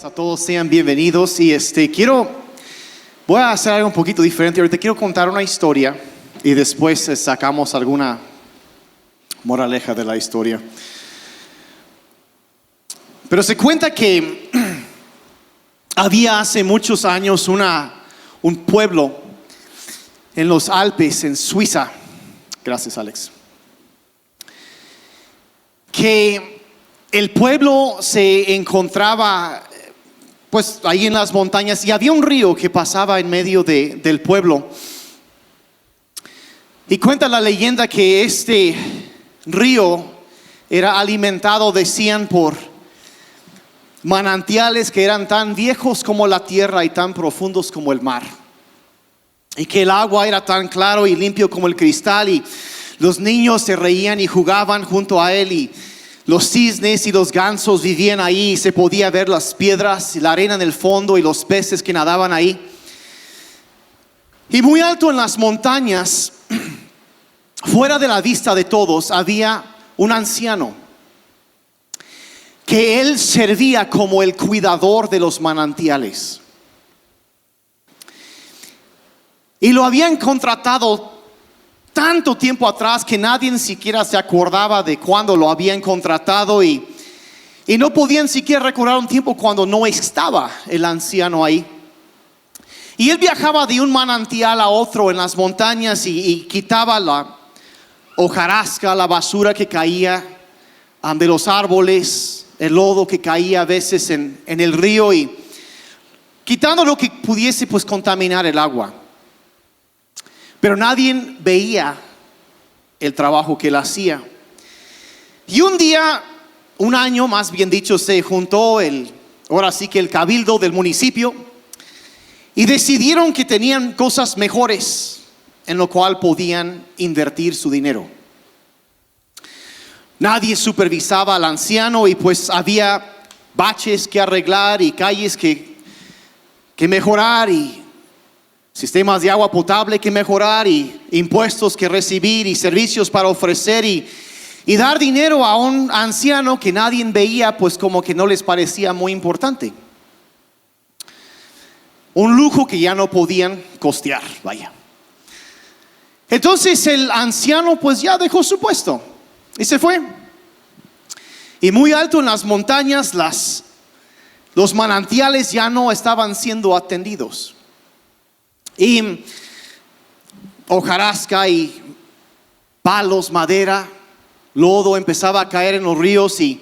A todos sean bienvenidos y voy a hacer algo un poquito diferente. Ahorita quiero contar una historia y después sacamos alguna moraleja de la historia. Pero se cuenta que había hace muchos años un pueblo en los Alpes, en Suiza. Gracias, Alex. Que el pueblo se encontraba pues ahí en las montañas y había un río que pasaba en medio del pueblo. Y cuenta la leyenda que este río era alimentado, decían, por manantiales que eran tan viejos como la tierra y tan profundos como el mar. Y que el agua era tan claro y limpio como el cristal, y los niños se reían y jugaban junto a él, y los cisnes y los gansos vivían ahí, y se podía ver las piedras y la arena en el fondo y los peces que nadaban ahí. Y muy alto en las montañas, fuera de la vista de todos, había un anciano que él servía como el cuidador de los manantiales. Y lo habían contratado tanto tiempo atrás que nadie ni siquiera se acordaba de cuándo lo habían contratado, y no podían siquiera recordar un tiempo cuando no estaba el anciano ahí. Y él viajaba de un manantial a otro en las montañas y quitaba la hojarasca, la basura que caía de los árboles, el lodo que caía a veces en el río, y quitando lo que pudiese pues contaminar el agua. Pero nadie veía el trabajo que él hacía. Y un día, un año más bien dicho, se juntó ahora sí que el cabildo del municipio, y decidieron que tenían cosas mejores en lo cual podían invertir su dinero. Nadie supervisaba al anciano, y pues había baches que arreglar y calles que mejorar, y sistemas de agua potable que mejorar, y impuestos que recibir, y servicios para ofrecer, y dar dinero a un anciano que nadie veía, pues como que no les parecía muy importante. Un lujo que ya no podían costear, vaya. Entonces el anciano pues ya dejó su puesto y se fue. Y muy alto en las montañas, los manantiales ya no estaban siendo atendidos. Y hojarasca y palos, madera, lodo empezaba a caer en los ríos, y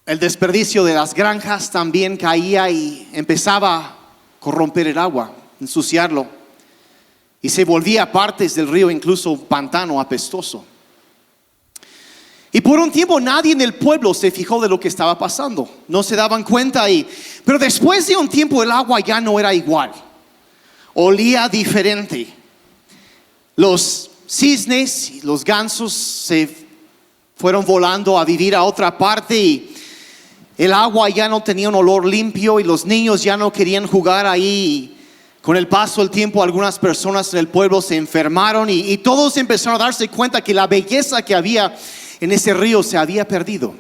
el desperdicio de las granjas también caía y empezaba a corromper el agua, ensuciarlo, y se volvía partes del río incluso un pantano apestoso. Y por un tiempo nadie en el pueblo se fijó de lo que estaba pasando, no se daban cuenta, pero después de un tiempo el agua ya no era igual, olía diferente. Los cisnes y los gansos se fueron volando a vivir a otra parte, y el agua ya no tenía un olor limpio, y los niños ya no querían jugar ahí. Con el paso del tiempo, algunas personas en el pueblo se enfermaron, y todos empezaron a darse cuenta que la belleza que había en ese río se había perdido.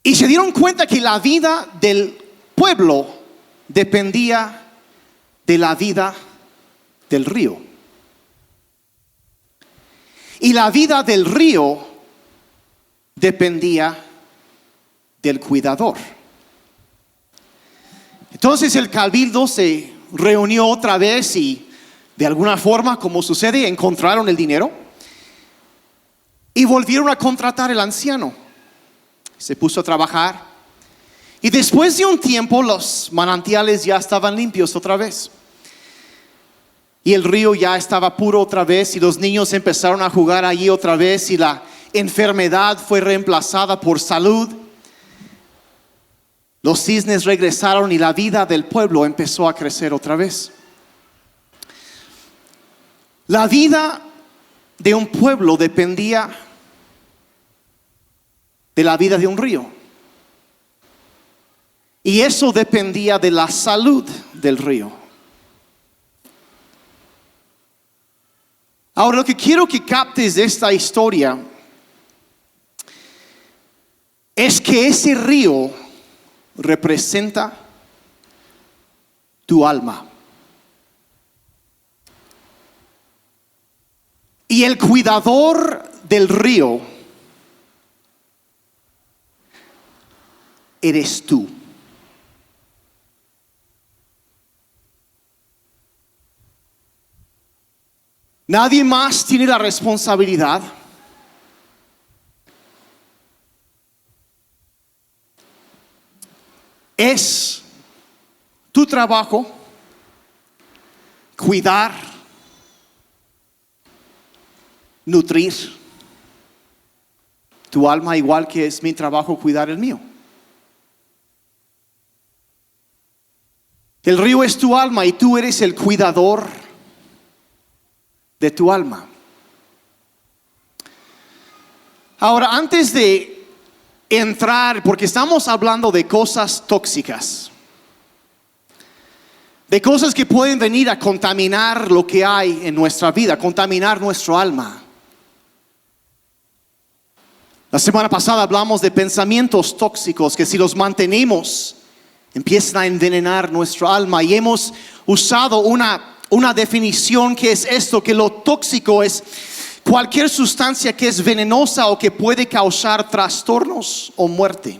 Y se dieron cuenta que la vida del pueblo dependía de la vida del río. Y la vida del río dependía del cuidador. Entonces el cabildo se reunió otra vez, y de alguna forma, como sucede, encontraron el dinero y volvieron a contratar al anciano. Se puso a trabajar, y después de un tiempo los manantiales ya estaban limpios otra vez, y el río ya estaba puro otra vez, y los niños empezaron a jugar allí otra vez, y la enfermedad fue reemplazada por salud. Los cisnes regresaron, y la vida del pueblo empezó a crecer otra vez. La vida de un pueblo dependía de la vida de un río, y eso dependía de la salud del río. Ahora, lo que quiero que captes de esta historia es que ese río representa tu alma. Y el cuidador del río eres tú. Nadie más tiene la responsabilidad. Es tu trabajo cuidar, nutrir tu alma, igual que es mi trabajo cuidar el mío. El río es tu alma y tú eres el cuidador de tu alma. Ahora, antes de entrar, porque estamos hablando de cosas tóxicas, de cosas que pueden venir a contaminar lo que hay en nuestra vida, contaminar nuestro alma. La semana pasada hablamos de pensamientos tóxicos que si los mantenemos empiezan a envenenar nuestra alma, y hemos usado una definición que es esto, que lo tóxico es cualquier sustancia que es venenosa o que puede causar trastornos o muerte.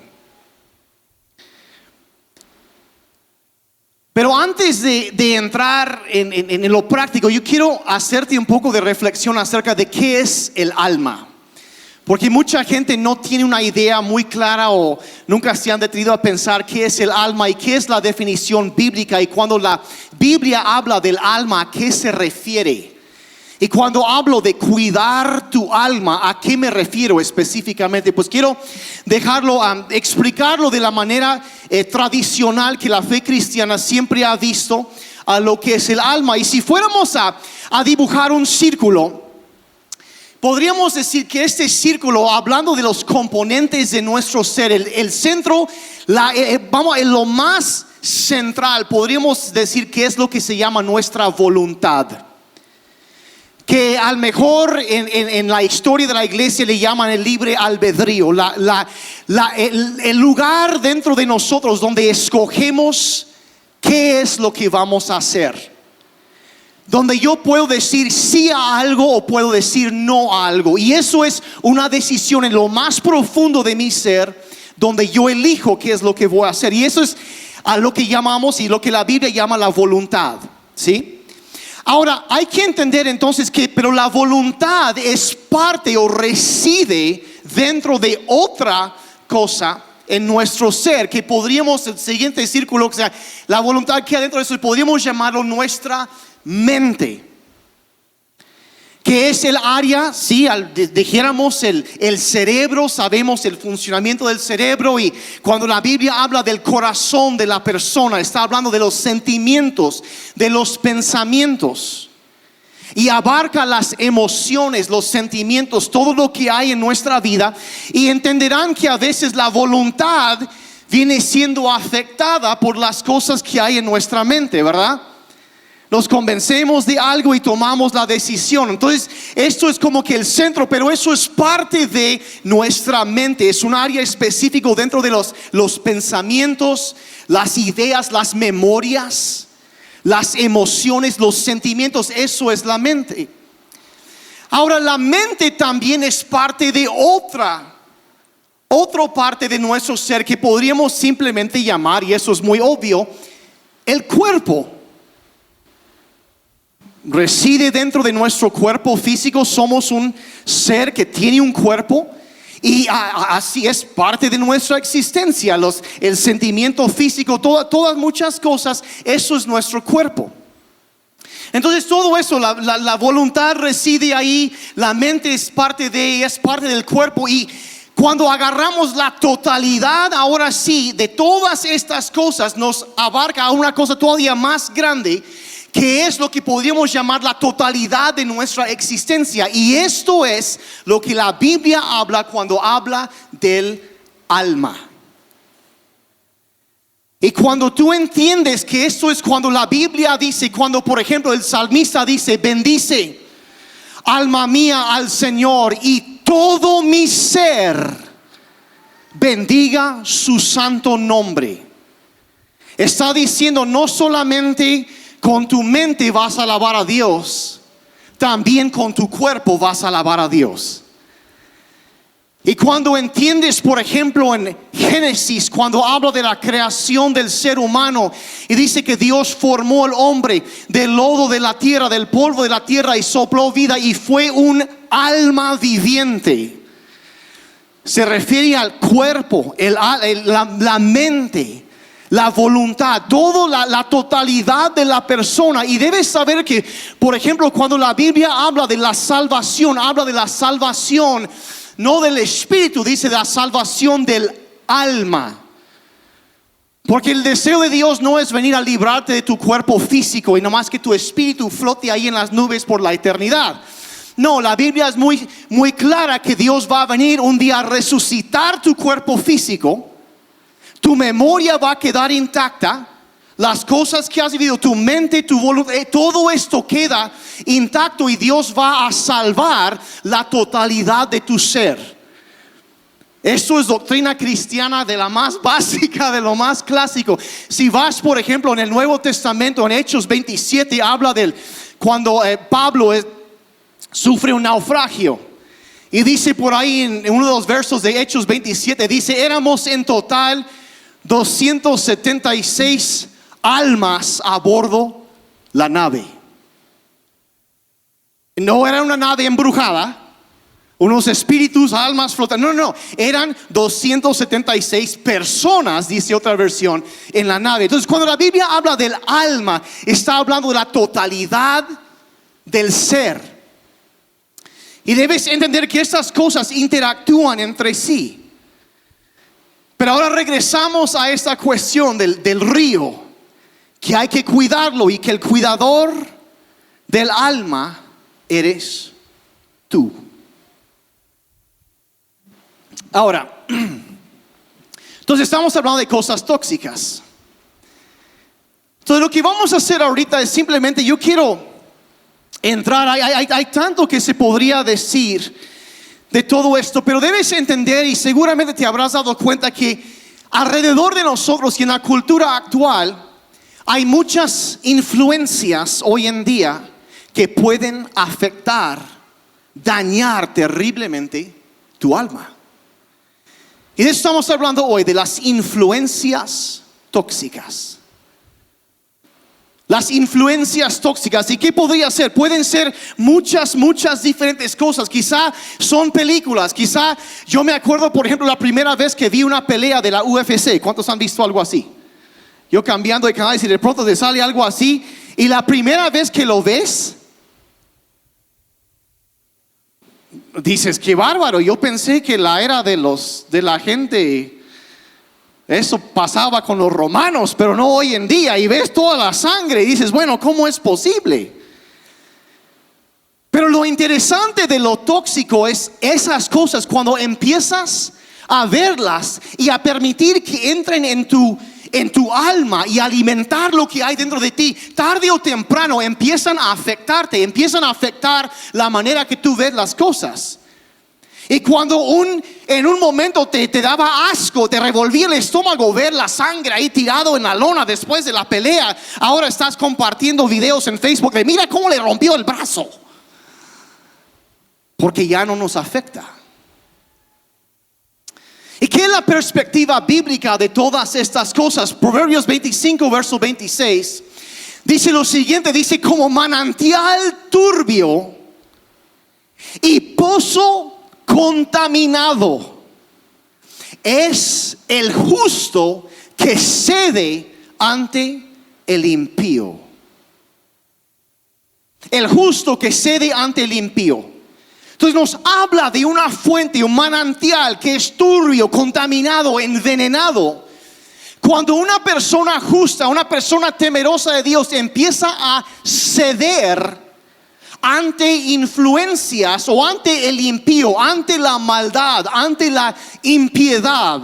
Pero antes de entrar en lo práctico, yo quiero hacerte un poco de reflexión acerca de qué es el alma. Porque mucha gente no tiene una idea muy clara o nunca se han detenido a pensar qué es el alma y qué es la definición bíblica. Y cuando la Biblia habla del alma, ¿a qué se refiere? Y cuando hablo de cuidar tu alma, ¿a qué me refiero específicamente? Pues quiero explicarlo de la manera tradicional que la fe cristiana siempre ha visto a lo que es el alma. Y si fuéramos a dibujar un círculo, podríamos decir que este círculo, hablando de los componentes de nuestro ser, el centro, en lo más central, podríamos decir que es lo que se llama nuestra voluntad. Que a lo mejor en la historia de la iglesia le llaman el libre albedrío, el lugar dentro de nosotros donde escogemos qué es lo que vamos a hacer. Donde yo puedo decir sí a algo o puedo decir no a algo. Y eso es una decisión en lo más profundo de mi ser, donde yo elijo qué es lo que voy a hacer. Y eso es a lo que llamamos y lo que la Biblia llama la voluntad, ¿sí? Ahora, hay que entender entonces pero la voluntad es parte o reside dentro de otra cosa en nuestro ser, que podríamos, el siguiente círculo, o sea, la voluntad que hay dentro de eso, podríamos llamarlo nuestra mente, que es el área, si dijéramos el cerebro, sabemos el funcionamiento del cerebro, y cuando la Biblia habla del corazón de la persona, está hablando de los sentimientos, de los pensamientos, y abarca las emociones, los sentimientos, todo lo que hay en nuestra vida. Y entenderán que a veces la voluntad viene siendo afectada por las cosas que hay en nuestra mente, ¿verdad? Nos convencemos de algo y tomamos la decisión. Entonces, esto es como que el centro, pero eso es parte de nuestra mente. Es un área específico dentro de los pensamientos, las ideas, las memorias, las emociones, los sentimientos. Eso es la mente. Ahora, la mente también es parte de otra parte de nuestro ser que podríamos simplemente llamar, y eso es muy obvio, el cuerpo. Reside dentro de nuestro cuerpo físico. Somos un ser que tiene un cuerpo, y así es parte de nuestra existencia. El sentimiento físico, todas muchas cosas, eso es nuestro cuerpo. Entonces todo eso, la voluntad reside ahí, la mente es parte del cuerpo. Y cuando agarramos la totalidad, ahora sí, de todas estas cosas, nos abarca a una cosa todavía más grande, que es lo que podríamos llamar la totalidad de nuestra existencia. Y esto es lo que la Biblia habla cuando habla del alma. Y cuando tú entiendes que esto es cuando la Biblia dice, cuando por ejemplo el salmista dice: bendice alma mía al Señor y todo mi ser bendiga su santo nombre. Está diciendo, no solamente con tu mente vas a alabar a Dios, también con tu cuerpo vas a alabar a Dios. Y cuando entiendes, por ejemplo, en Génesis, cuando habla de la creación del ser humano y dice que Dios formó al hombre del lodo de la tierra, del polvo de la tierra, y sopló vida y fue un alma viviente, se refiere al cuerpo, la mente, la voluntad, toda la totalidad de la persona. Y debes saber que, por ejemplo, cuando la Biblia habla de la salvación, habla de la salvación no del espíritu, dice de la salvación del alma. Porque el deseo de Dios no es venir a librarte de tu cuerpo físico y nomás que tu espíritu flote ahí en las nubes por la eternidad. No, la Biblia es muy, muy clara que Dios va a venir un día a resucitar tu cuerpo físico. Tu memoria va a quedar intacta. Las cosas que has vivido, tu mente, tu voluntad, todo esto queda intacto y Dios va a salvar la totalidad de tu ser. Esto es doctrina cristiana de la más básica, de lo más clásico. Si vas, por ejemplo, en el Nuevo Testamento, en Hechos 27, habla del cuando Pablo sufre un naufragio. Y dice por ahí en uno de los versos de Hechos 27, dice, éramos en total 276 almas a bordo la nave. No era una nave embrujada, unos espíritus, almas flotando. No, eran 276 personas, dice otra versión, en la nave. Entonces, cuando la Biblia habla del alma, está hablando de la totalidad del ser. Y debes entender que estas cosas interactúan entre sí. Pero ahora regresamos a esta cuestión del río, que hay que cuidarlo y que el cuidador del alma eres tú. Ahora, entonces estamos hablando de cosas tóxicas. Entonces lo que vamos a hacer ahorita es simplemente, yo quiero entrar, hay tanto que se podría decir de todo esto, pero debes entender, y seguramente te habrás dado cuenta, que alrededor de nosotros y en la cultura actual hay muchas influencias hoy en día que pueden afectar, dañar terriblemente tu alma. Y de eso estamos hablando hoy, de las influencias tóxicas. Las influencias tóxicas. ¿Y qué podría ser? Pueden ser muchas diferentes cosas. Quizá son películas. Quizá yo me acuerdo, por ejemplo, la primera vez que vi una pelea de la UFC. ¿Cuántos han visto algo así? Yo cambiando de canal y de pronto te sale algo así. Y la primera vez que lo ves, dices, qué bárbaro. Yo pensé que la era de la gente, eso pasaba con los romanos, pero no hoy en día. Y ves toda la sangre y dices, bueno, ¿cómo es posible? Pero lo interesante de lo tóxico es esas cosas cuando empiezas a verlas y a permitir que entren en tu alma y alimentar lo que hay dentro de ti, tarde o temprano empiezan a afectarte, empiezan a afectar la manera que tú ves las cosas. Y cuando en un momento te daba asco, te revolvía el estómago ver la sangre ahí tirado en la lona después de la pelea, ahora estás compartiendo videos en Facebook de mira cómo le rompió el brazo, porque ya no nos afecta. ¿Y qué es la perspectiva bíblica de todas estas cosas? Proverbios 25, verso 26, dice lo siguiente, dice, como manantial turbio y pozo contaminado es el justo que cede ante el impío. El justo que cede ante el impío. Entonces nos habla de una fuente, un manantial que es turbio, contaminado, envenenado. Cuando una persona justa, una persona temerosa de Dios empieza a ceder ante influencias o ante el impío, ante la maldad, ante la impiedad,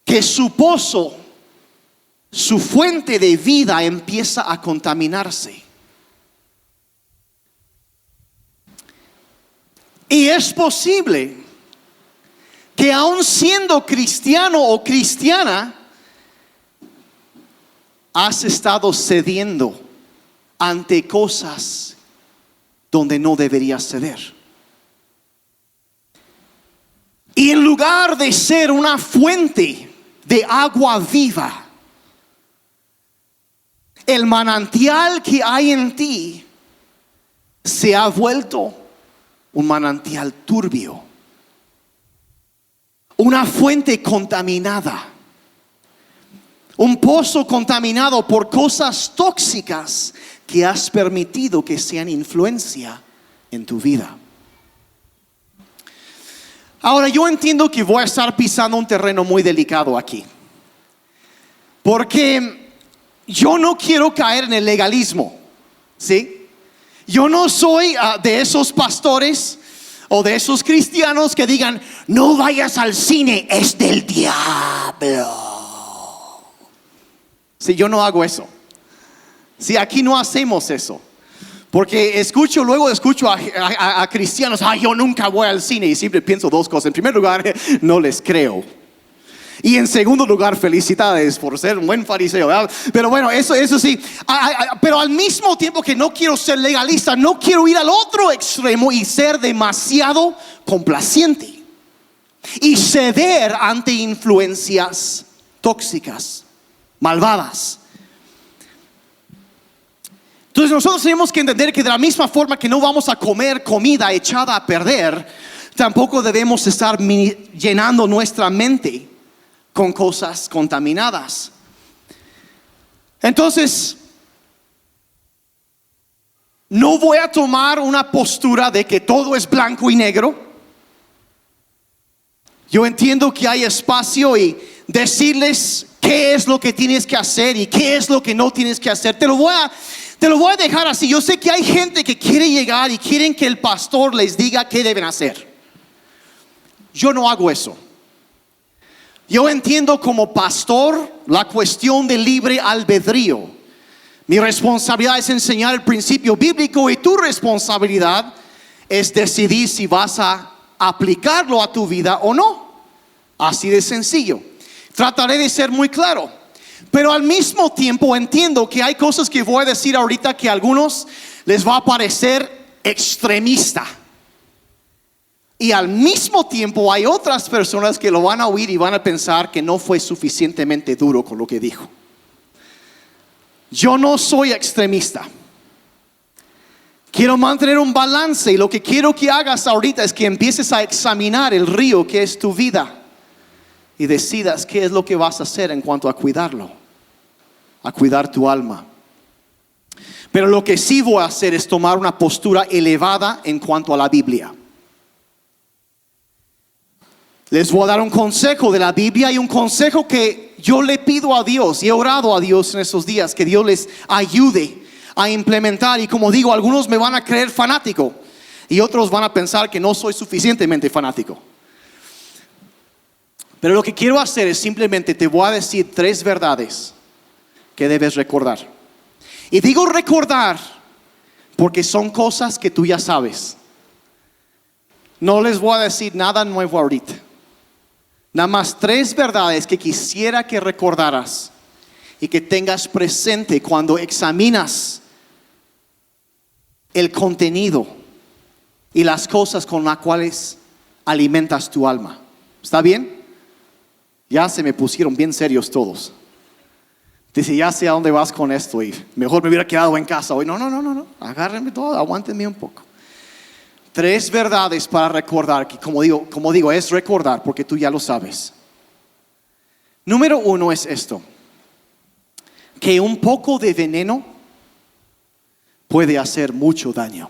que su pozo, su fuente de vida empieza a contaminarse. Y es posible que aun siendo cristiano o cristiana, has estado cediendo ante cosas donde no deberías ceder. Y en lugar de ser una fuente de agua viva, el manantial que hay en ti se ha vuelto un manantial turbio, una fuente contaminada, un pozo contaminado por cosas tóxicas que has permitido que sean influencia en tu vida. Ahora, yo entiendo que voy a estar pisando un terreno muy delicado aquí, porque yo no quiero caer en el legalismo, ¿sí? Yo no soy de esos pastores o de esos cristianos que digan: no vayas al cine, es del diablo. Sí, yo no hago eso. Sí, aquí no hacemos eso. Porque luego escucho a cristianos: yo nunca voy al cine. Y siempre pienso dos cosas. En primer lugar, no les creo. Y en segundo lugar, felicidades por ser un buen fariseo, ¿verdad? Pero bueno, eso sí. Pero al mismo tiempo que no quiero ser legalista, no quiero ir al otro extremo y ser demasiado complaciente y ceder ante influencias tóxicas, malvadas. Entonces nosotros tenemos que entender que de la misma forma que no vamos a comer comida echada a perder, tampoco debemos estar llenando nuestra mente con cosas contaminadas. Entonces, no voy a tomar una postura de que todo es blanco y negro. Yo entiendo que hay espacio y decirles qué es lo que tienes que hacer y qué es lo que no tienes que hacer. Te lo voy a dejar así. Yo sé que hay gente que quiere llegar y quieren que el pastor les diga qué deben hacer. Yo no hago eso. Yo entiendo como pastor la cuestión del libre albedrío. Mi responsabilidad es enseñar el principio bíblico y tu responsabilidad es decidir si vas a aplicarlo a tu vida o no. Así de sencillo. Trataré de ser muy claro. Pero al mismo tiempo entiendo que hay cosas que voy a decir ahorita que a algunos les va a parecer extremista. Y al mismo tiempo hay otras personas que lo van a oír y van a pensar que no fue suficientemente duro con lo que dijo. Yo no soy extremista. Quiero mantener un balance y lo que quiero que hagas ahorita es que empieces a examinar el río que es tu vida y decidas qué es lo que vas a hacer en cuanto a cuidarlo, a cuidar tu alma. Pero lo que sí voy a hacer es tomar una postura elevada en cuanto a la Biblia. Les voy a dar un consejo de la Biblia y un consejo que yo le pido a Dios y he orado a Dios en estos días, que Dios les ayude a implementar. Y como digo, algunos me van a creer fanático y otros van a pensar que no soy suficientemente fanático. Pero lo que quiero hacer es simplemente te voy a decir 3 verdades que debes recordar. Y digo recordar porque son cosas que tú ya sabes. No les voy a decir nada nuevo ahorita. Nada más 3 verdades que quisiera que recordaras y que tengas presente cuando examinas el contenido y las cosas con las cuales alimentas tu alma. ¿Está bien? Ya se me pusieron bien serios todos. Dice, ya sé a dónde vas con esto y mejor me hubiera quedado en casa hoy. No. Agárrenme todo, aguántenme un poco. 3 verdades para recordar, que como digo, es recordar porque tú ya lo sabes. Número 1 es esto: que un poco de veneno puede hacer mucho daño.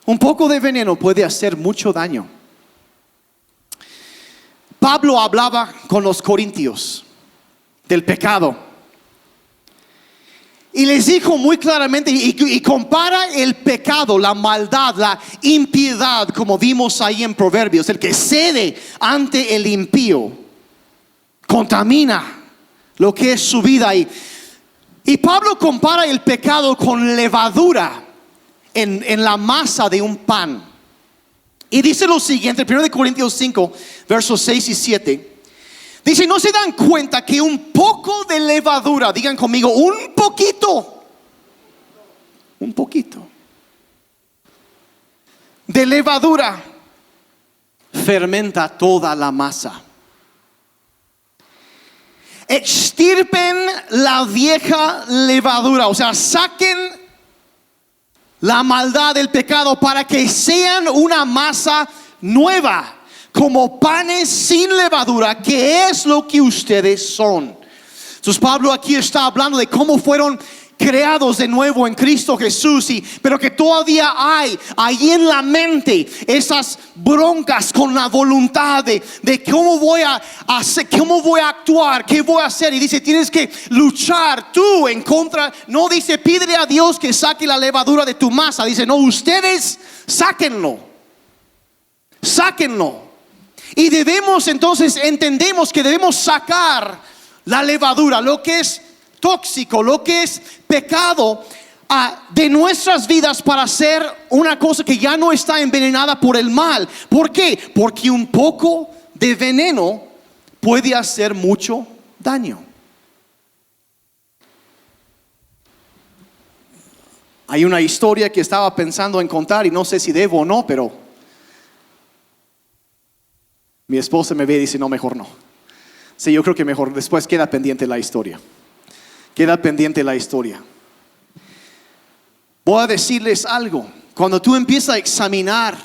Un poco de veneno puede hacer mucho daño. Pablo hablaba con los corintios del pecado. Y les dijo muy claramente y compara el pecado, la maldad, la impiedad, como vimos ahí en Proverbios. El que cede ante el impío contamina lo que es su vida. Y Pablo compara el pecado con levadura en la masa de un pan. Y dice lo siguiente, 1 Corintios 5, versos 6 y 7. Dice, ¿no se dan cuenta que un poco de levadura, digan conmigo, un poquito de levadura fermenta toda la masa? Extirpen la vieja levadura, o sea, saquen la maldad del pecado para que sean una masa nueva, como panes sin levadura, que es lo que ustedes son. Entonces Pablo aquí está hablando de cómo fueron creados de nuevo en Cristo Jesús, pero que todavía hay ahí en la mente esas broncas con la voluntad de cómo voy a hacer, cómo voy a actuar, qué voy a hacer. Y dice, tienes que luchar tú en contra. No dice, pídele a Dios que saque la levadura de tu masa. Dice, no, ustedes sáquenlo. Y debemos, entonces entendemos que debemos sacar la levadura, lo que es tóxico, lo que es pecado de nuestras vidas, para hacer una cosa que ya no está envenenada por el mal. ¿Por qué? Porque un poco de veneno puede hacer mucho daño. Hay una historia que estaba pensando en contar y no sé si debo o no, pero mi esposa me ve y dice, no, mejor no. Sí, yo creo que mejor, después queda pendiente la historia. Voy a decirles algo. Cuando tú empiezas a examinar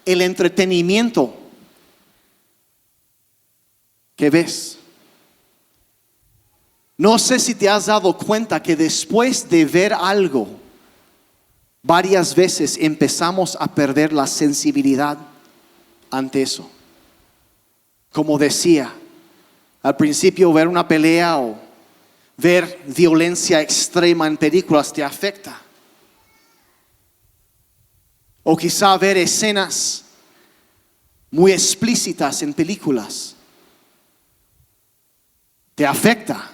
el entretenimiento que ves, no sé si te has dado cuenta que después de ver algo, varias veces empezamos a perder la sensibilidad ante eso. Como decía, al principio ver una pelea o ver violencia extrema en películas te afecta. O quizá ver escenas muy explícitas en películas te afecta.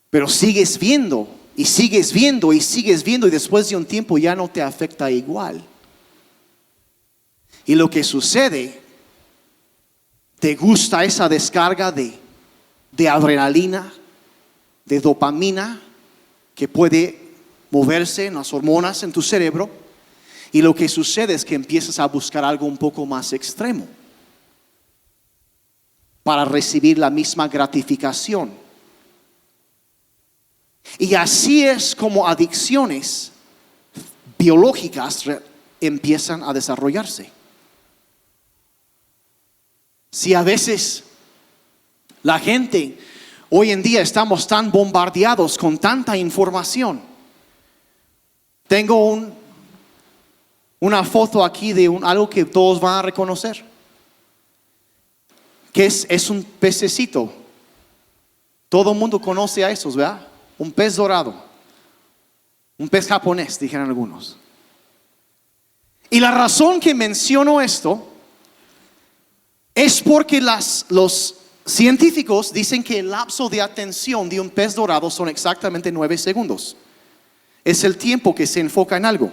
Pero sigues viendo y sigues viendo y sigues viendo, y después de un tiempo ya no te afecta igual. Y lo que sucede, te gusta esa descarga de adrenalina, de dopamina, que puede moverse en las hormonas en tu cerebro, y lo que sucede es que empiezas a buscar algo un poco más extremo para recibir la misma gratificación. Y así es como adicciones biológicas empiezan a desarrollarse. Si a veces la gente, hoy en día estamos tan bombardeados con tanta información. Tengo una foto aquí de algo que todos van a reconocer, que es un pececito. Todo el mundo conoce a esos, ¿verdad? Un pez dorado, un pez japonés, dijeron algunos. Y la razón que menciono esto es porque los científicos dicen que el lapso de atención de un pez dorado son exactamente 9 segundos. Es el tiempo que se enfoca en algo.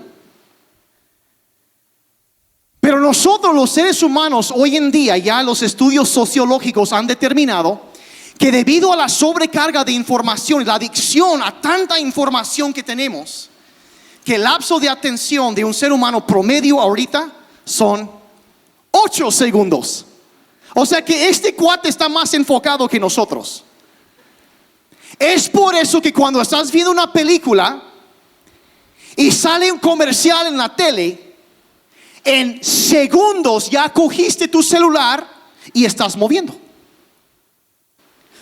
Pero nosotros, los seres humanos, hoy en día, ya los estudios sociológicos han determinado que debido a la sobrecarga de información y la adicción a tanta información que tenemos, que el lapso de atención de un ser humano promedio ahorita son 8 segundos. O sea que este cuate está más enfocado que nosotros. Es por eso que cuando estás viendo una película y sale un comercial en la tele, en segundos ya cogiste tu celular y estás moviendo.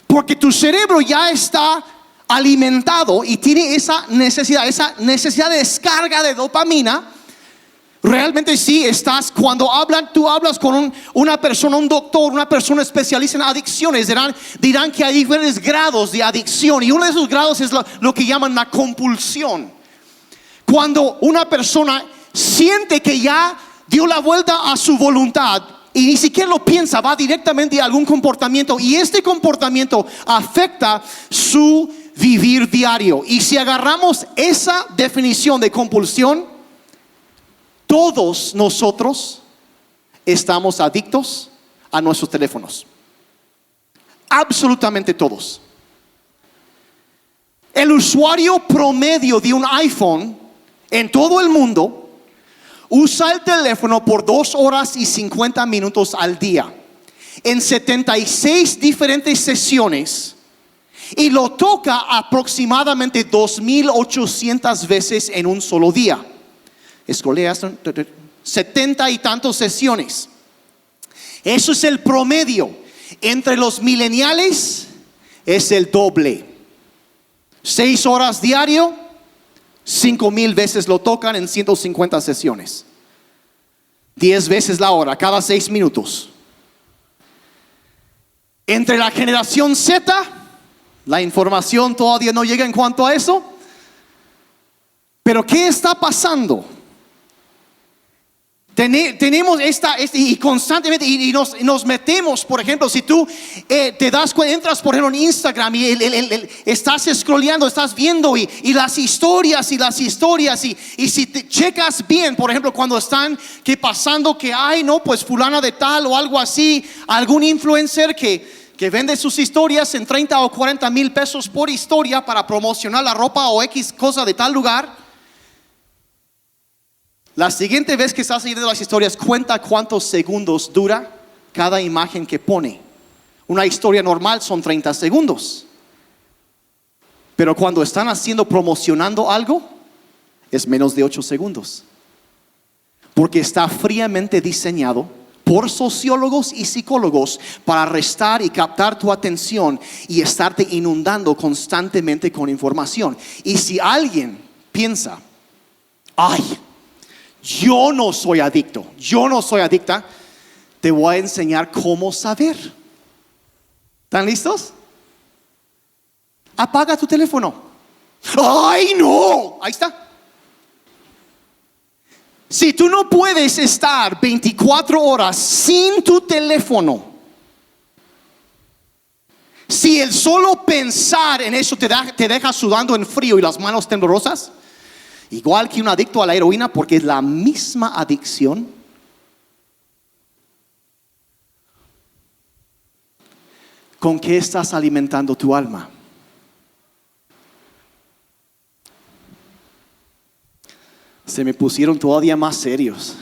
Porque tu cerebro ya está alimentado y tiene esa necesidad de descarga de dopamina. Realmente sí estás, cuando tú hablas con una persona, un doctor, una persona especialista en adicciones, dirán que hay diferentes grados de adicción, y uno de esos grados es lo que llaman la compulsión. Cuando una persona siente que ya dio la vuelta a su voluntad y ni siquiera lo piensa, va directamente a algún comportamiento, y este comportamiento afecta su vivir diario. Y si agarramos esa definición de compulsión, todos nosotros estamos adictos a nuestros teléfonos. Absolutamente todos. El usuario promedio de un iPhone en todo el mundo usa el teléfono por 2 horas y 50 minutos al día, en 76 diferentes sesiones, y lo toca aproximadamente 2,800 veces en un solo día. Escoleas 70 y tantos sesiones. Eso es el promedio. Entre los millennials es el doble. 6 horas diario, 5,000 veces lo tocan en 150 sesiones. 10 veces la hora, cada 6 minutos. Entre la generación Z, la información todavía no llega en cuanto a eso. Pero ¿qué está pasando? Tenemos y constantemente y nos metemos. Por ejemplo, si tú te das cuenta, entras por ejemplo en Instagram y estás scrolleando, estás viendo y las historias y si te checas bien, por ejemplo, cuando están pasando que hay, no, pues fulana de tal o algo así, algún influencer que vende sus historias en 30 o 40 mil pesos por historia para promocionar la ropa o X cosa de tal lugar. La siguiente vez que estás leyendo las historias, cuenta cuántos segundos dura cada imagen que pone. Una historia normal son 30 segundos. Pero cuando están promocionando algo, es menos de 8 segundos. Porque está fríamente diseñado por sociólogos y psicólogos para restar y captar tu atención y estarte inundando constantemente con información. Y si alguien piensa, ay, yo no soy adicto, yo no soy adicta, te voy a enseñar cómo saber. ¿Están listos? Apaga tu teléfono. ¡Ay, no! Ahí está. Si tú no puedes estar 24 horas sin tu teléfono, si el solo pensar en eso te deja sudando en frío y las manos temblorosas, igual que un adicto a la heroína, porque es la misma adicción. ¿Con qué estás alimentando tu alma? Se me pusieron todavía más serios.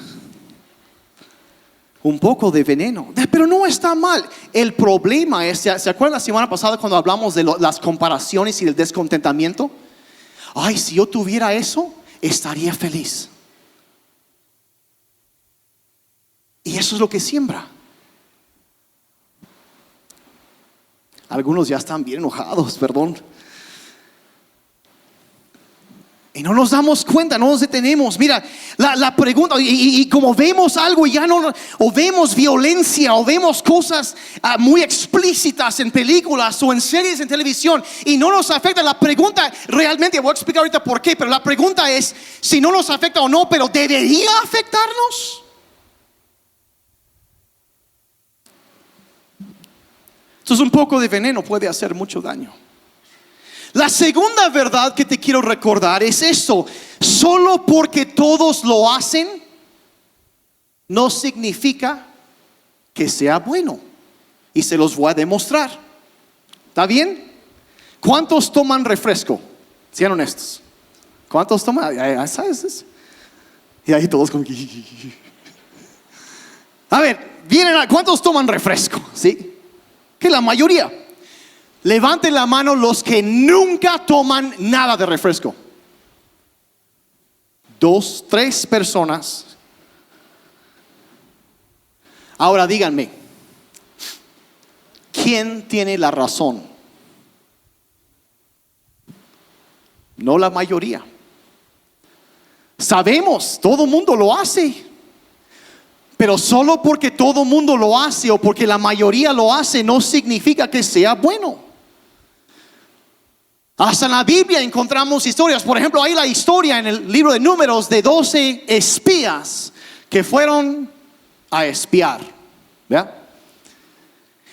Un poco de veneno, pero no está mal. El problema es, ¿se acuerdan la semana pasada cuando hablamos de las comparaciones y el descontentamiento? Ay, si yo tuviera eso, estaría feliz. Y eso es lo que siembra. Algunos ya están bien enojados, perdón. Y no nos damos cuenta, no nos detenemos. Mira, la pregunta, y como vemos algo y ya no, o vemos violencia, o vemos cosas muy explícitas en películas o en series en televisión, y no nos afecta. La pregunta realmente, voy a explicar ahorita por qué, pero la pregunta es si no nos afecta o no, pero ¿debería afectarnos? Entonces un poco de veneno puede hacer mucho daño. La segunda verdad que te quiero recordar es esto: solo porque todos lo hacen no significa que sea bueno. Y se los voy a demostrar. ¿Está bien? ¿Cuántos toman refresco? Sean honestos. ¿Cuántos toman? ¿Sabes? Y ahí todos como que... A ver, ¿cuántos toman refresco? ¿Sí? Que la mayoría. Levanten la mano los que nunca toman nada de refresco. 2, 3 personas. Ahora díganme, ¿quién tiene la razón? No la mayoría. Sabemos, todo el mundo lo hace. Pero solo porque todo el mundo lo hace o porque la mayoría lo hace no significa que sea bueno. Hasta en la Biblia encontramos historias. Por ejemplo, hay la historia en el libro de Números de 12 espías que fueron a espiar. ¿Verdad?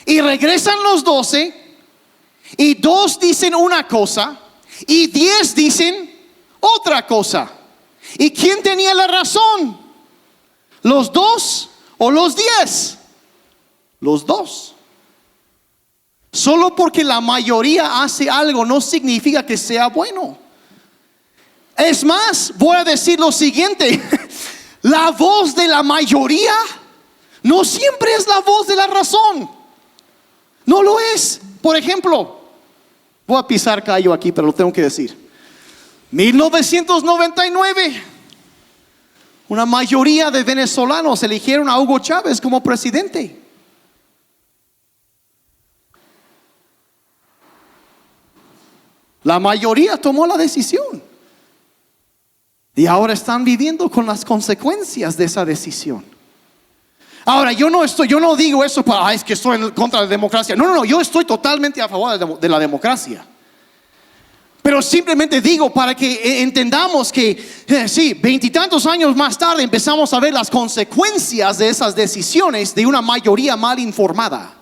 Y regresan los 12 y 2 dicen una cosa y 10 dicen otra cosa. ¿Y quién tenía la razón? ¿Los 2 o los 10, los dos. Solo porque la mayoría hace algo no significa que sea bueno. Es más, voy a decir lo siguiente: la voz de la mayoría no siempre es la voz de la razón. No lo es. Por ejemplo, voy a pisar callo aquí, pero lo tengo que decir. 1999, una mayoría de venezolanos eligieron a Hugo Chávez como presidente. La mayoría tomó la decisión y ahora están viviendo con las consecuencias de esa decisión. Ahora, yo no digo eso para, es que estoy en contra de la democracia. No, yo estoy totalmente a favor de la democracia. Pero simplemente digo para que entendamos que sí, 20 y tantos años más tarde empezamos a ver las consecuencias de esas decisiones de una mayoría mal informada.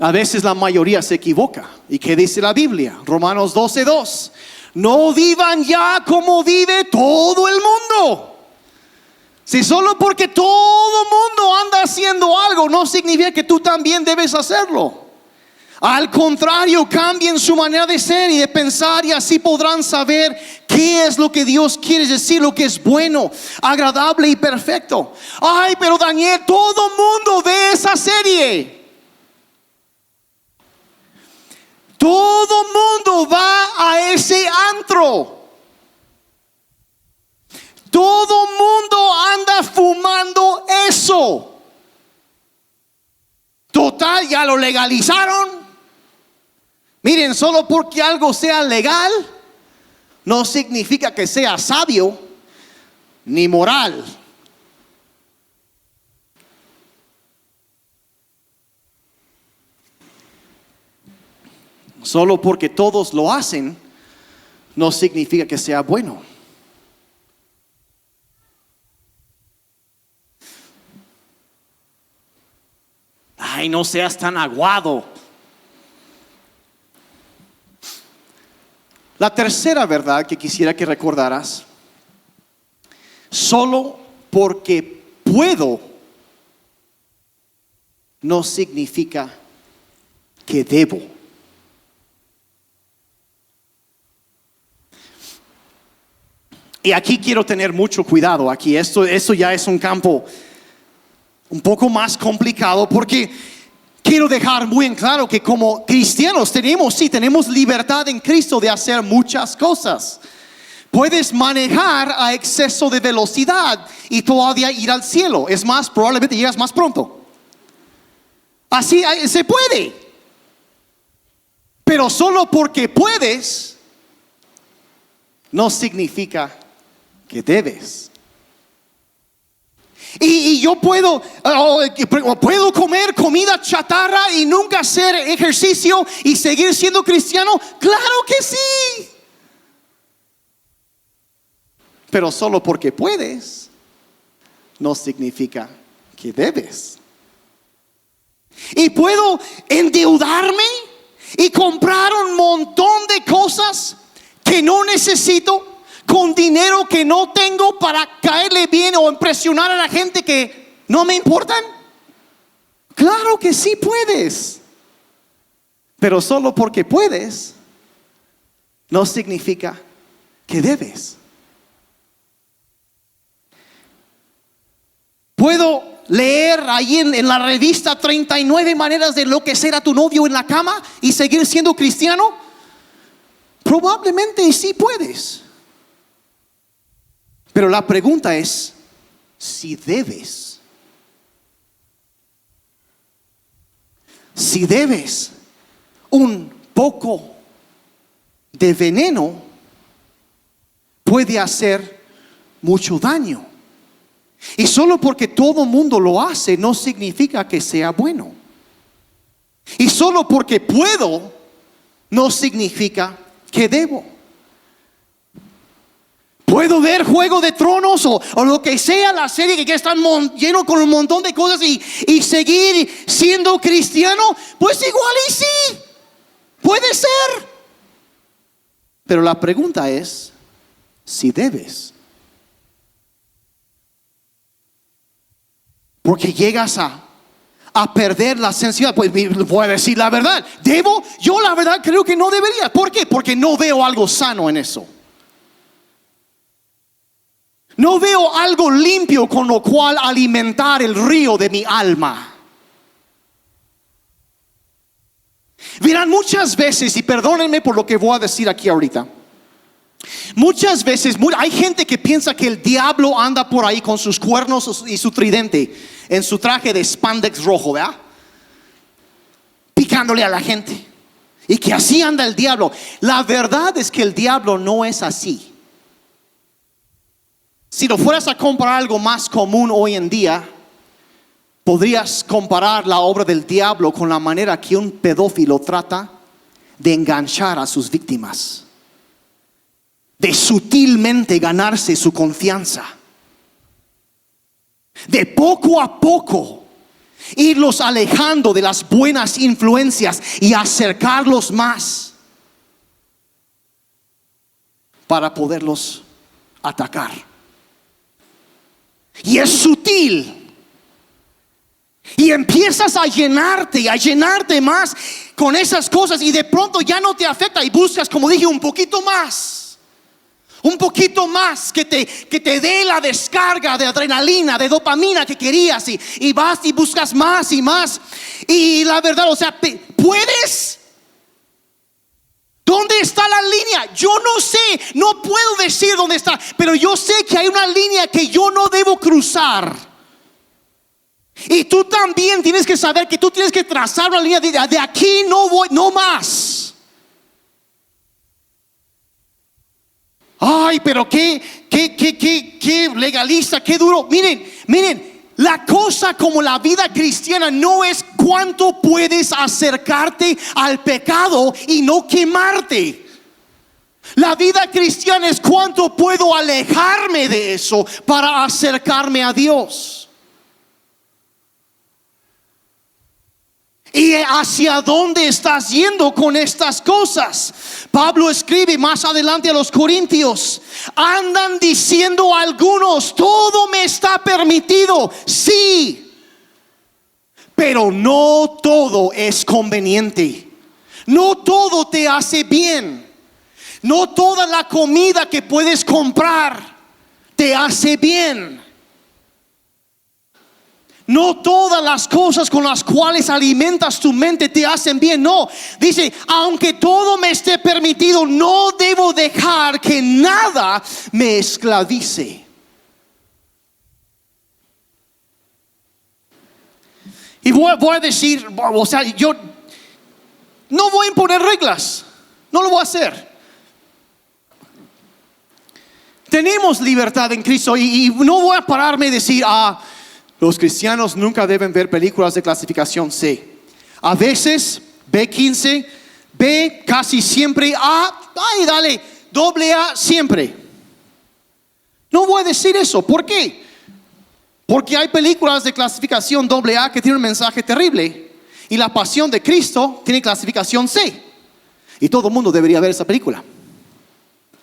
A veces la mayoría se equivoca. ¿Y qué dice la Biblia? Romanos 12:2. No vivan ya como vive todo el mundo. Si solo porque todo el mundo anda haciendo algo, no significa que tú también debes hacerlo. Al contrario, cambien su manera de ser y de pensar, y así podrán saber qué es lo que Dios quiere decir, lo que es bueno, agradable y perfecto. Ay, pero Daniel, todo el mundo ve esa serie. Todo mundo va a ese antro. Todo mundo anda fumando eso. Total, ya lo legalizaron. Miren, solo porque algo sea legal no significa que sea sabio ni moral. Solo porque todos lo hacen no significa que sea bueno. Ay, no seas tan aguado. La tercera verdad que quisiera que recordaras: solo porque puedo no significa que debo. Y aquí quiero tener mucho cuidado. Aquí esto ya es un campo un poco más complicado, porque quiero dejar muy en claro que como cristianos tenemos libertad en Cristo de hacer muchas cosas. Puedes manejar a exceso de velocidad y todavía ir al cielo. Es más, probablemente llegas más pronto. Así se puede. Pero solo porque puedes no significa que debes. Y yo puedo comer comida chatarra y nunca hacer ejercicio y seguir siendo cristiano. Claro que sí. Pero solo porque puedes no significa que debes. Y puedo endeudarme y comprar un montón de cosas que no necesito, con dinero que no tengo, para caerle bien o impresionar a la gente que no me importan. Claro que sí puedes. Pero solo porque puedes no significa que debes. Puedo leer ahí en la revista 39 maneras de enloquecer a tu novio en la cama y seguir siendo cristiano. Probablemente sí puedes. Pero la pregunta es si debes. Si debes, un poco de veneno puede hacer mucho daño. Y solo porque todo el mundo lo hace no significa que sea bueno. Y solo porque puedo no significa que debo. Puedo ver Juego de Tronos o lo que sea, la serie que está lleno con un montón de cosas y seguir siendo cristiano. Pues igual y sí, puede ser. Pero la pregunta es si debes. Porque llegas a perder la sensibilidad. Pues voy a decir la verdad. Yo la verdad creo que no debería. ¿Por qué? Porque no veo algo sano en eso. No veo algo limpio con lo cual alimentar el río de mi alma. Verán, muchas veces, y perdónenme por lo que voy a decir aquí ahorita, muchas veces hay gente que piensa que el diablo anda por ahí con sus cuernos y su tridente en su traje de spandex rojo, ¿verdad? Picándole a la gente. Y que así anda el diablo. La verdad es que el diablo no es así. Si lo fueras a comparar algo más común hoy en día, podrías comparar la obra del diablo con la manera que un pedófilo trata de enganchar a sus víctimas, de sutilmente ganarse su confianza, de poco a poco irlos alejando de las buenas influencias y acercarlos más para poderlos atacar. Y es sutil. Y empiezas a llenarte más con esas cosas y de pronto ya no te afecta y buscas, como dije, un poquito más que te dé la descarga de adrenalina, de dopamina que querías, y vas y buscas más y más. Y la verdad, o sea, puedes. ¿Dónde está la línea? Yo no sé, no puedo decir dónde está, pero yo sé que hay una línea que yo no debo cruzar. Y tú también tienes que saber que tú tienes que trazar una línea de aquí no voy, no más. Ay, pero qué legalista, qué duro. Miren, la cosa como la vida cristiana no es cuánto puedes acercarte al pecado y no quemarte. La vida cristiana es cuánto puedo alejarme de eso para acercarme a Dios. ¿Y hacia dónde estás yendo con estas cosas? Pablo escribe más adelante a los Corintios: andan diciendo algunos, todo me está permitido. Sí, pero no todo es conveniente. No todo te hace bien. No toda la comida que puedes comprar te hace bien. No todas las cosas con las cuales alimentas tu mente te hacen bien. No, dice, aunque todo me esté permitido, no debo dejar que nada me esclavice. Y voy a decir, o sea, yo no voy a imponer reglas. No lo voy a hacer. Tenemos libertad en Cristo y no voy a pararme y decir, los cristianos nunca deben ver películas de clasificación C. A veces B15, B casi siempre, A, dale, AA siempre. No voy a decir eso. ¿Por qué? Porque hay películas de clasificación AA que tienen un mensaje terrible. Y La Pasión de Cristo tiene clasificación C. Y todo el mundo debería ver esa película,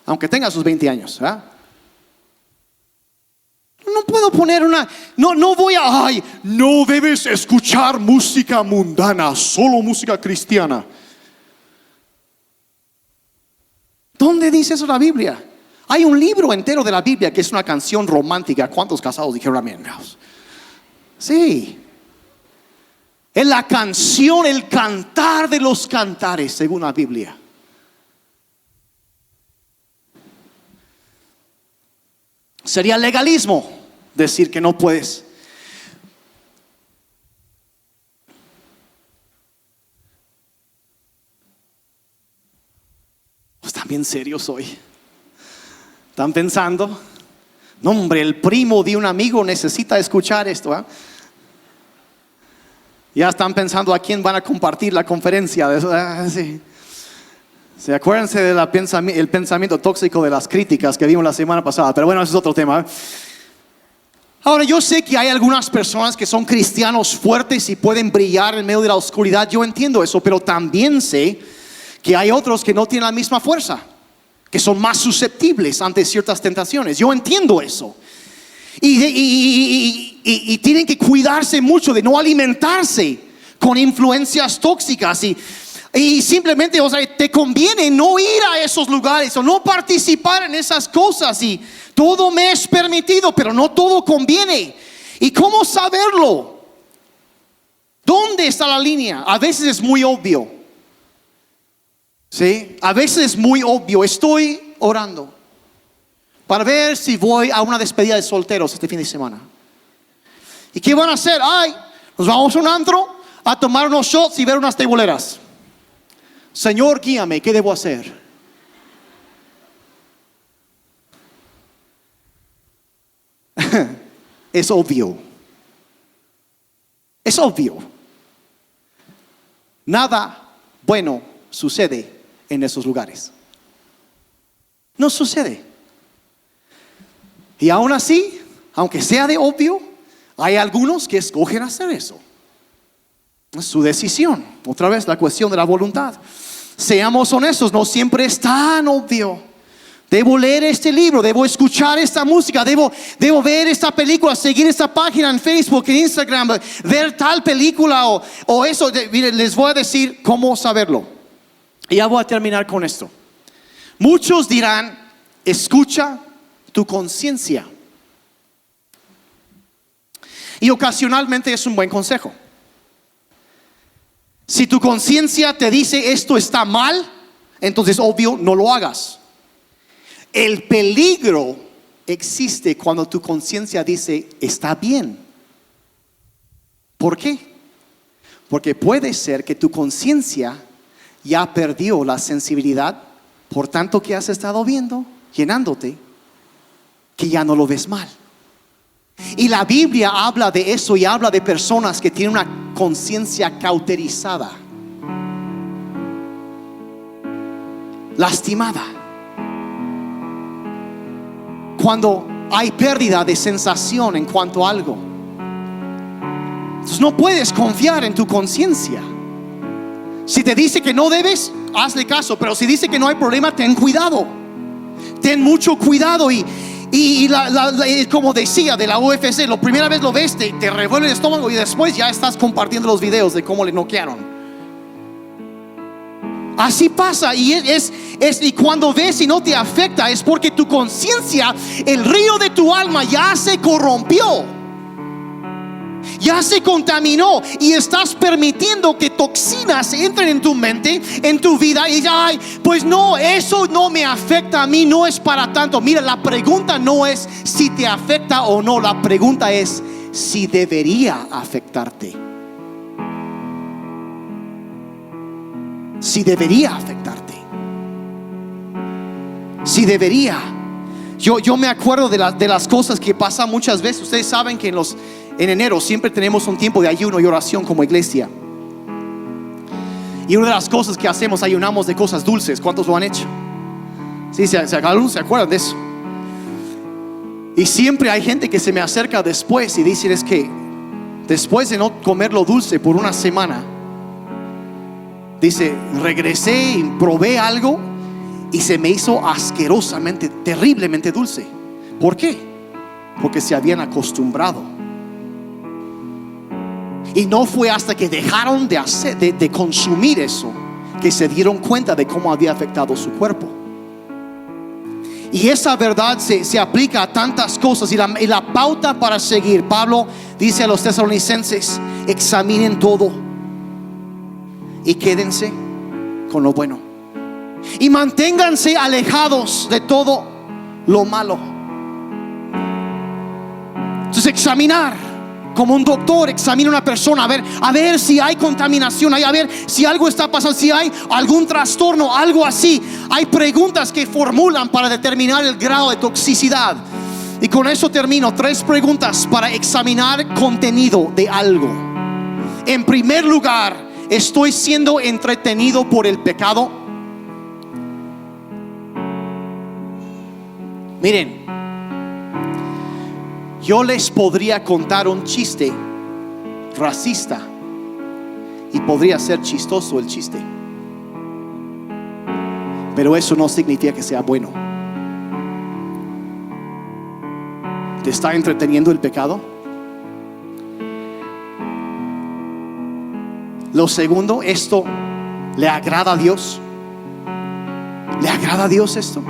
aunque tenga sus 20 años, ¿verdad? No puedo poner no voy a, no debes escuchar música mundana, solo música cristiana. ¿Dónde dice eso la Biblia? Hay un libro entero de la Biblia que es una canción romántica. ¿Cuántos casados dijeron amén? Sí. Es la canción, el cantar de los cantares, según la Biblia. Sería legalismo decir que no puedes. Pues también serios hoy. ¿Están pensando? No, hombre, el primo de un amigo necesita escuchar esto, ¿eh? Ya están pensando a quién van a compartir la conferencia. Sí. ¿Se acuérdense del pensamiento tóxico de las críticas que vimos la semana pasada? Pero bueno, ese es otro tema. Ahora, yo sé que hay algunas personas que son cristianos fuertes y pueden brillar en medio de la oscuridad. Yo entiendo eso, pero también sé que hay otros que no tienen la misma fuerza, que son más susceptibles ante ciertas tentaciones. Yo entiendo eso. Y y tienen que cuidarse mucho de no alimentarse con influencias tóxicas y simplemente, o sea, te conviene no ir a esos lugares o no participar en esas cosas. Y todo me es permitido, pero no todo conviene. ¿Y cómo saberlo? ¿Dónde está la línea? A veces es muy obvio. ¿Sí? A veces es muy obvio. Estoy orando para ver si voy a una despedida de solteros este fin de semana. ¿Y qué van a hacer? Ay, nos vamos a un antro a tomar unos shots y ver unas teiboleras. Señor, guíame, ¿qué debo hacer? Es obvio. Es obvio. Nada bueno sucede en esos lugares. No sucede. Y aún así, aunque sea de obvio, hay algunos que escogen hacer eso. Es su decisión. Otra vez la cuestión de la voluntad. Seamos honestos, no siempre es tan obvio. Debo leer este libro, debo escuchar esta música, debo ver esta película, seguir esta página en Facebook, en Instagram, ver tal película o eso. Miren, les voy a decir cómo saberlo. Y ya voy a terminar con esto. Muchos dirán, escucha tu conciencia. Y ocasionalmente es un buen consejo. Si tu conciencia te dice esto está mal, entonces obvio no lo hagas. El peligro existe cuando tu conciencia dice está bien. ¿Por qué? Porque puede ser que tu conciencia ya perdió la sensibilidad por tanto que has estado viendo, llenándote, que ya no lo ves mal. Y la Biblia habla de eso y habla de personas que tienen una conciencia cauterizada, lastimada. Cuando hay pérdida de sensación en cuanto a algo, entonces no puedes confiar en tu conciencia. Si te dice que no debes, hazle caso. Pero si dice que no hay problema, ten cuidado. Ten mucho cuidado. Y como decía de la UFC, la primera vez lo ves, te revuelve el estómago y después ya estás compartiendo los videos de cómo le noquearon. Así pasa y cuando ves y no te afecta es porque tu conciencia, el río de tu alma ya se corrompió, ya se contaminó y estás permitiendo que toxinas entren en tu mente, en tu vida y ya, pues no, eso no me afecta a mí, no es para tanto. Mira, la pregunta no es si te afecta o no, la pregunta es si debería afectarte. Si debería afectarte. Si debería. Yo me acuerdo de las cosas que pasan muchas veces. Ustedes saben que en enero siempre tenemos un tiempo de ayuno y oración como iglesia. Y una de las cosas que hacemos, ayunamos de cosas dulces. ¿Cuántos lo han hecho? Sí, algunos se acuerdan de eso. Y siempre hay gente que se me acerca después y dicen es que después de no comer lo dulce por una semana, dice, regresé y probé algo y se me hizo asquerosamente, terriblemente dulce. ¿Por qué? Porque se habían acostumbrado. Y no fue hasta que dejaron de consumir eso que se dieron cuenta de cómo había afectado su cuerpo. Y esa verdad se aplica a tantas cosas. Y la pauta para seguir, Pablo dice a los tesalonicenses, examinen todo y quédense con lo bueno y manténganse alejados de todo lo malo. Entonces examinar, como un doctor examina a una persona, a ver si hay contaminación, a ver si algo está pasando, si hay algún trastorno, algo así. Hay preguntas que formulan para determinar el grado de toxicidad. Y con eso termino. 3 preguntas para examinar contenido de algo. En primer lugar, ¿estoy siendo entretenido por el pecado? Miren, yo les podría contar un chiste racista y podría ser chistoso el chiste, pero eso no significa que sea bueno. ¿Te está entreteniendo el pecado? Lo segundo, ¿esto le agrada a Dios? ¿Le agrada a Dios esto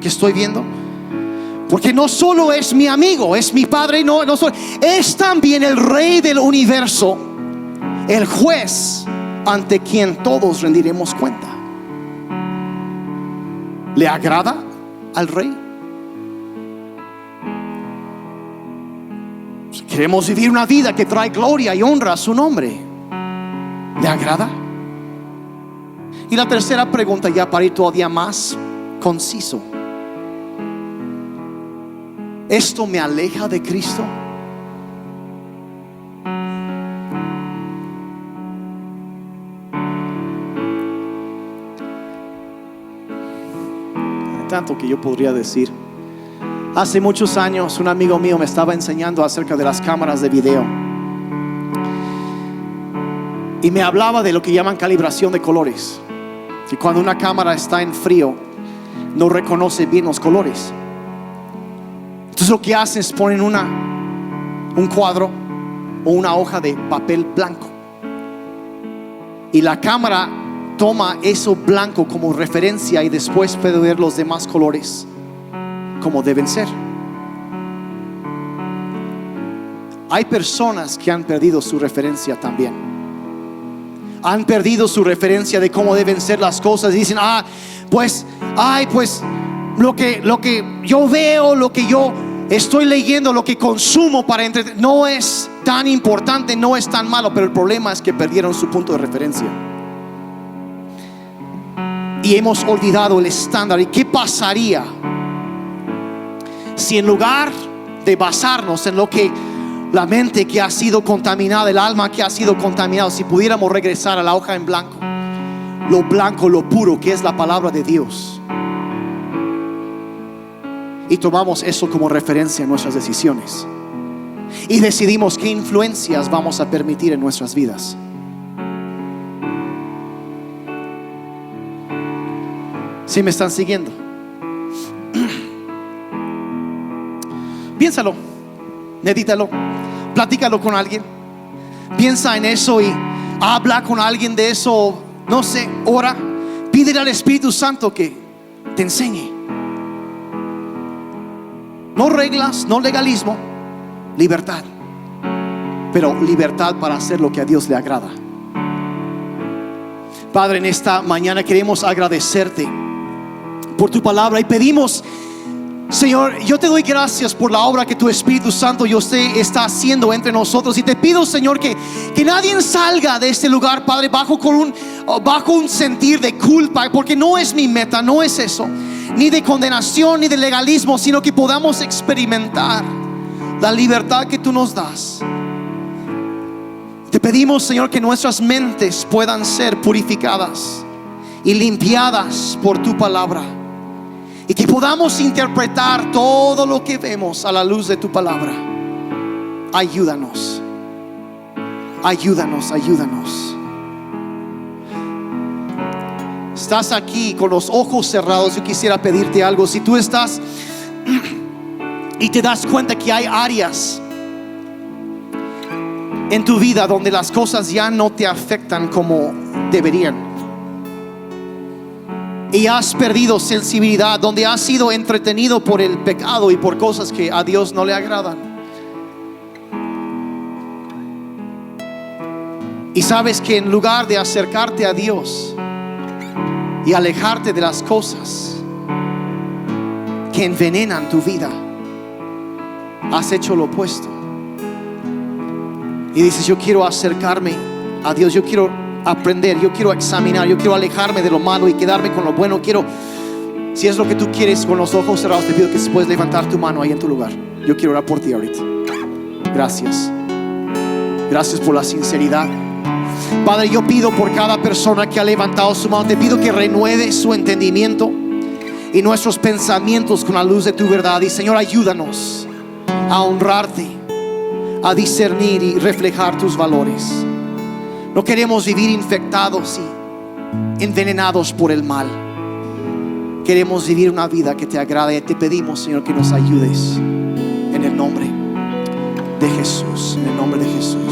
que estoy viendo? Porque no solo es mi amigo, es mi padre, no solo, es también el rey del universo, el juez ante quien todos rendiremos cuenta. ¿Le agrada al rey? Queremos vivir una vida que trae gloria y honra a su nombre. ¿Le agrada? Y la tercera pregunta, ya para ir todavía más conciso: ¿esto me aleja de Cristo? Hay tanto que yo podría decir. Hace muchos años un amigo mío me estaba enseñando acerca de las cámaras de video y me hablaba de lo que llaman calibración de colores. Que cuando una cámara está en frío no reconoce bien los colores. Entonces lo que hacen es ponen un cuadro o una hoja de papel blanco, y la cámara toma eso blanco como referencia y después puede ver los demás colores como deben ser. Hay personas que han perdido su referencia también. Han perdido su referencia de cómo deben ser las cosas y dicen: pues lo que yo veo, lo que yo estoy leyendo, lo que consumo para entretener, no es tan importante, no es tan malo. Pero el problema es que perdieron su punto de referencia y hemos olvidado el estándar. ¿Y qué pasaría si en lugar de basarnos en lo que la mente que ha sido contaminada, el alma que ha sido contaminada, si pudiéramos regresar a la hoja en blanco, lo puro que es la palabra de Dios, y tomamos eso como referencia en nuestras decisiones y decidimos qué influencias vamos a permitir en nuestras vidas? ¿Sí me están siguiendo? Piénsalo, medítalo, platícalo con alguien, piensa en eso y habla con alguien de eso. No sé, ora, pídele al Espíritu Santo que te enseñe. No reglas, no legalismo, libertad, pero libertad para hacer lo que a Dios le agrada. Padre, en esta mañana queremos agradecerte por tu palabra y pedimos, Señor, yo te doy gracias por la obra que tu Espíritu Santo está haciendo entre nosotros. Y te pido, Señor, que nadie salga de este lugar, Padre, bajo un sentir de culpa, porque no es mi meta, no es eso, ni de condenación, ni de legalismo, sino que podamos experimentar la libertad que tú nos das. Te pedimos, Señor, que nuestras mentes puedan ser purificadas y limpiadas por tu palabra, y que podamos interpretar todo lo que vemos a la luz de tu palabra. Ayúdanos, ayúdanos, ayúdanos. Estás aquí con los ojos cerrados. Yo quisiera pedirte algo. Si tú estás y te das cuenta que hay áreas en tu vida donde las cosas ya no te afectan como deberían, y has perdido sensibilidad, donde has sido entretenido por el pecado y por cosas que a Dios no le agradan, y sabes que en lugar de acercarte a Dios y alejarte de las cosas que envenenan tu vida, has hecho lo opuesto, y dices: yo quiero acercarme a Dios, yo quiero aprender, yo quiero examinar, yo quiero alejarme de lo malo y quedarme con lo bueno. Si es lo que tú quieres, con los ojos cerrados, te pido que puedes levantar tu mano ahí en tu lugar. Yo quiero orar por ti ahorita. Gracias, gracias por la sinceridad. Padre, yo pido por cada persona que ha levantado su mano, te pido que renueve su entendimiento y nuestros pensamientos con la luz de tu verdad. Y Señor, ayúdanos a honrarte, a discernir y reflejar tus valores. No queremos vivir infectados y envenenados por el mal. Queremos vivir una vida que te agrade. Y te pedimos, Señor, que nos ayudes en el nombre de Jesús, en el nombre de Jesús.